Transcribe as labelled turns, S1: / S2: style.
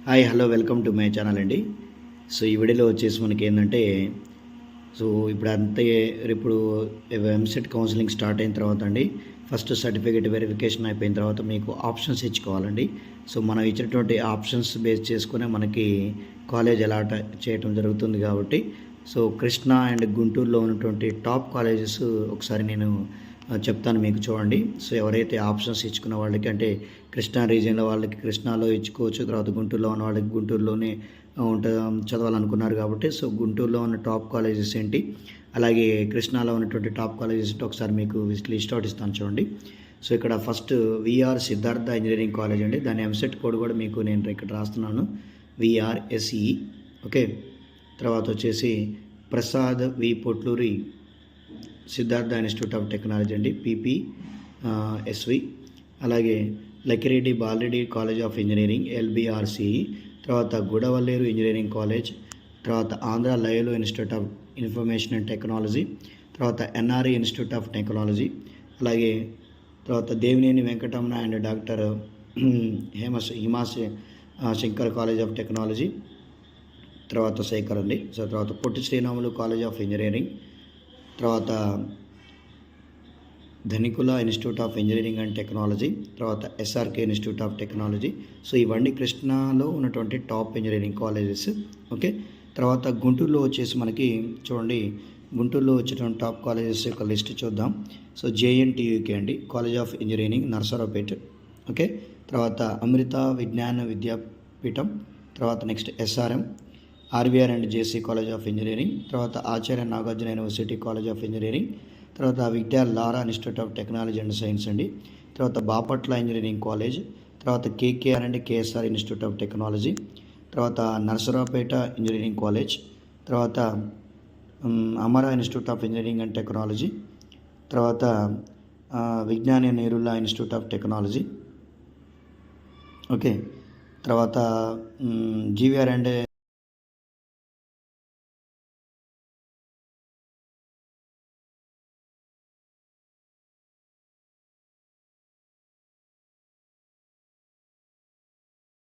S1: Hi hello welcome to my channel అండి. So ఈ వీడియోలో వచ్చేసి మనకి ఏంటంటే ఇప్పుడు అంతే ఇప్పుడు ఎంసెట్ కౌన్సిలింగ్ స్టార్ట్ అయిన తర్వాత అండి ఫస్ట్ సర్టిఫికేట్ వెరిఫికేషన్ అయిపోయిన తర్వాత మీకు ఆప్షన్స్ ఇచ్చుకోవాలండి. సో మనం ఇచ్చినటువంటి ఆప్షన్స్ బేస్ చేసుకునే మనకి కాలేజ్ అలాట్ చేయటం జరుగుతుంది కాబట్టి సో కృష్ణా అండ్ గుంటూరులో ఉన్నటువంటి టాప్ కాలేజెస్ ఒకసారి నేను చెప్తాను మీకు చూడండి. సో ఎవరైతే ఆప్షన్స్ ఇచ్చుకున్న వాళ్ళకి అంటే కృష్ణా రీజియన్లో వాళ్ళకి కృష్ణాలో ఇచ్చుకోవచ్చు, తర్వాత గుంటూరులో ఉన్న వాళ్ళకి గుంటూరులోనే చదవాలనుకున్నారు కాబట్టి సో గుంటూరులో ఉన్న టాప్ కాలేజెస్ ఏంటి, అలాగే కృష్ణాలో ఉన్నటువంటి టాప్ కాలేజెస్ ఒకసారి మీకు లిస్ట్ అవుట్ ఇస్తాను చూడండి. సో ఇక్కడ first VR Siddhartha engineering college అండి, దాని ఎంసెట్ కోడ్ కూడా మీకు నేను ఇక్కడ రాస్తున్నాను, విఆర్ఎస్ఈ. ఓకే, తర్వాత వచ్చేసి Prasad V Potluri Siddhartha institute of technology అండి, పిపిఎస్వి. అలాగే Lakireddy Balareddy college of engineering, LBRCE. తర్వాత గుడవల్లేరు ఇంజనీరింగ్ కాలేజ్. తర్వాత Andhra Loyola institute of information and technology. తర్వాత ఎన్ఆర్ఈ ఇన్స్టిట్యూట్ ఆఫ్ టెక్నాలజీ. అలాగే తర్వాత Devineni Venkataramana and doctor Himas Shankar college of technology. తర్వాత శేఖర్ అండి. సో తర్వాత Potti Sriramulu college of engineering. తర్వాత Dhanekula institute of engineering and technology. తర్వాత SRK institute of technology. So ఇవన్నీ కృష్ణాలో ఉన్నటువంటి టాప్ ఇంజనీరింగ్ కాలేజెస్. ఓకే, తర్వాత గుంటూరులో వచ్చేసి మనకి చూడండి, గుంటూరులో వచ్చేటువంటి టాప్ కాలేజెస్ యొక్క లిస్ట్ చూద్దాం. సో జేఎన్టీయూకే అండి, college of engineering Narasaraopet. Okay, తర్వాత అమృత విజ్ఞాన విద్యాపీఠం. తర్వాత next SRM, RVR and JC college of engineering. తర్వాత Acharya Nagarjuna university college of engineering. తర్వాత Vidya Lara institute of technology and science అండి. తర్వాత బాపట్ల ఇంజనీరింగ్ కాలేజ్. తర్వాత KKR and KSR institute of technology. తర్వాత Narasaraopet engineering college. తర్వాత Amara institute of engineering and technology. తర్వాత విజ్ఞాన నెహ్రూలా institute of technology. Okay, తర్వాత జీవీఆర్ అండ్